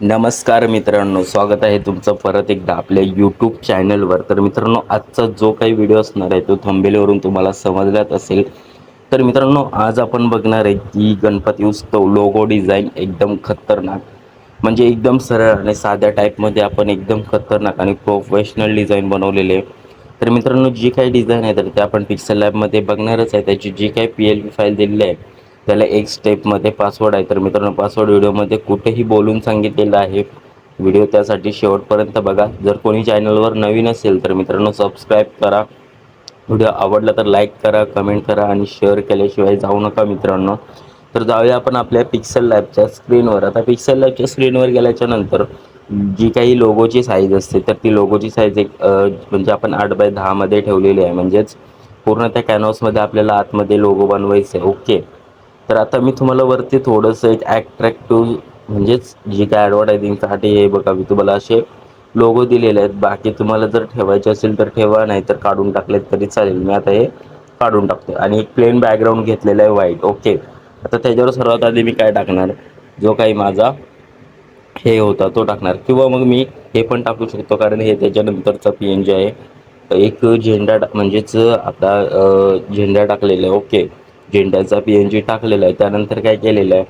नमस्कार मित्रांनो, स्वागत आहे तुमचं परत एकदा आपल्या यूट्यूब चॅनलवर. तर मित्रांनो, आजचा जो काही व्हिडिओ असणार आहे तो थंबनेलवरून तुम्हाला समजलाच असेल. तर मित्रांनो, आज आपण बघणार आहे की गणपती उत्सव लोगो डिझाईन एकदम खतरनाक, म्हणजे एकदम सरळ आणि साध्या टाईपमध्ये आपण एकदम खतरनाक आणि प्रोफेशनल डिझाईन बनवलेले आहे. तर मित्रांनो, जी काही डिझाईन आहे तर ते आपण पिक्सल लॅबमध्ये बघणारच आहे. त्याची जी काही PLP फाईल दिलेली आहे त्याला एक स्टेपमध्ये पासवर्ड आहे. तर मित्रांनो, पासवर्ड व्हिडिओमध्ये कुठेही बोलून सांगितलेलं आहे. व्हिडिओ त्यासाठी शेवटपर्यंत बघा. जर कोणी चॅनलवर नवीन असेल तर मित्रांनो सबस्क्राईब करा. व्हिडिओ आवडला तर लाईक करा, कमेंट करा आणि शेअर केल्याशिवाय जाऊ नका मित्रांनो. तर जाऊया आपण आपल्या पिक्सल लॅबच्या स्क्रीनवर. आता पिक्सल लॅबच्या स्क्रीनवर गेल्याच्या नंतर जी काही लोगोची साईज असते तर ती लोगोची साईज एक म्हणजे आपण 8x10 मध्ये ठेवलेली आहे. म्हणजेच पूर्ण त्या कॅनव्हासमध्ये आपल्याला आतमध्ये लोगो बनवायचं आहे. ओके. तर आता मी तुम्हाला वरती थोडंसं एक ॲट्रॅक्टिव्ह, म्हणजेच जी काय ॲडव्हर्टायझिंगसाठी हे बघा, मी तुम्हाला असे लोगो दिलेले आहेत. बाकी तुम्हाला जर ठेवायचे असेल तर ठेवा, नाही तर काढून टाकलेत तरी चालेल. मी आता हे काढून टाकतो आणि एक प्लेन बॅकग्राऊंड घेतलेलं आहे व्हाईट. ओके. आता त्याच्यावर सर्वात आधी मी काय टाकणार, जो काही माझा हे होता तो टाकणार, किंवा मग मी हे पण टाकू शकतो कारण हे त्याच्यानंतरचा PNG आहे. एक झेंडा म्हणजेच आता झेंडा टाकलेला आहे. ओके. झेंड्याचा PNG टाकलेला आहे. त्यानंतर काय केलेलं आहे,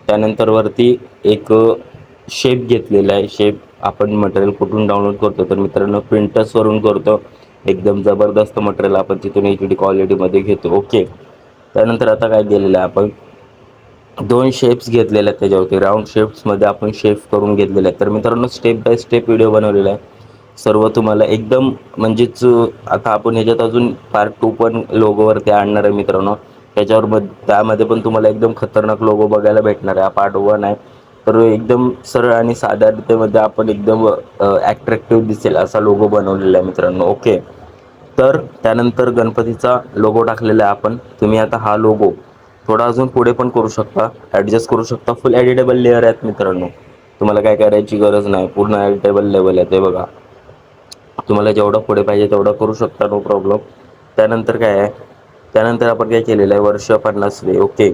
त्यानंतर वरती एक शेप घेतलेला आहे. शेप आपण मटेरियल कुठून डाउनलोड करतो तर मित्रांनो Pinterestवरून करतो. एकदम जबरदस्त मटेरियल आपण तिथून HD क्वालिटीमध्ये घेतो. ओके. त्यानंतर आता काय केलेलं आहे, आपण दोन शेप्स घेतलेले आहेत. त्याच्यावरती राऊंड शेप्समध्ये आपण शेप करून घेतलेले आहेत. तर मित्रांनो स्टेप बाय स्टेप व्हिडिओ बनवलेला आहे. सर्व तुम्हाला एकदम, म्हणजेच आता आपण ह्याच्यात अजून पार्ट 2 पण लोगोवरती आणणार आहे मित्रांनो. त्यामध्ये पण तुम्हाला एकदम खतरनाक लोगो बघायला भेटणार आहे. हा पार्ट 1 आहे. तर एकदम सरळ आणि साध्या रीतीमध्ये आपण एकदम ॲट्रॅक्टिव्ह दिसेल असा लोगो बनवलेला आहे मित्रांनो. ओके. तर त्यानंतर गणपतीचा लोगो टाकलेला आहे आपण. तुम्ही आता हा लोगो थोडा अजून पुढे पण करू शकता, ॲडजस्ट करू शकता. फुल एडिटेबल लेअर आहेत मित्रांनो. तुम्हाला काय करायची गरज नाही, पूर्ण एडिटेबल लेवल आहे ते बघा. तुम्हाला जेवढं पुढे पाहिजे तेवढं करू शकता, नो प्रॉब्लेम. त्यानंतर काय आहे, त्यानंतर आपण काय केलेलं आहे, वर्ष 50वे. ओके.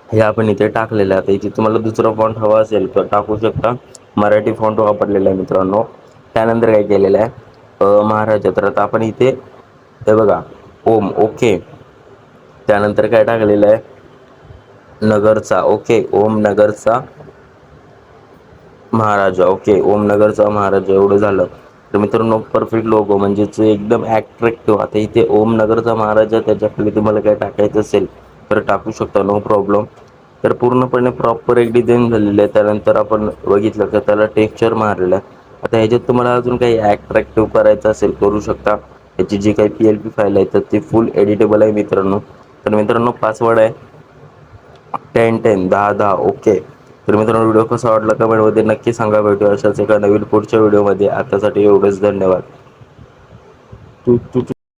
हे आपण इथे टाकलेलं आहे. आता इथे तुम्हाला दुसरा फॉन्ट हवा असेल तर टाकू शकता. मराठी फॉन्ट वापरलेला आहे मित्रांनो. त्यानंतर काय केलेलं आहे, महाराजा. तर आता आपण इथे हे बघा, ओम. ओके. त्यानंतर काय टाकलेलं आहे, नगरचा. ओके. ओम नगरचा महाराजा. ओके. ओम नगरचा महाराजा एवढं झालं. तर मित्रांनो परफेक्ट लोगो, म्हणजेच एकदम ॲट्रॅक्टिव्ह. आता इथे ओम नगरचा महाराजा, त्याच्याखाली तुम्हाला काय टाकायचं असेल तर टाकू शकता, नो प्रॉब्लेम. तर पूर्णपणे प्रॉपर एक डिझाईन झालेलं आहे. त्यानंतर आपण बघितलं तर त्याला टेक्स्चर मारलेलं आहे. आता ह्याच्यात तुम्हाला अजून काही ॲट्रॅक्टिव्ह करायचं असेल करू शकता. याची जी काही PLP फाईल आहे तर ती फुल एडिटेबल आहे मित्रांनो. तर मित्रांनो पासवर्ड आहे 10-10 10-10. ओके. तर मित्रांनो व्हिडिओ कसा वाटला कमेंटमध्ये नक्की सांगा. भेटू अशाच एका नवीन पुढच्या व्हिडिओमध्ये. आतासाठी एवढंच. धन्यवाद.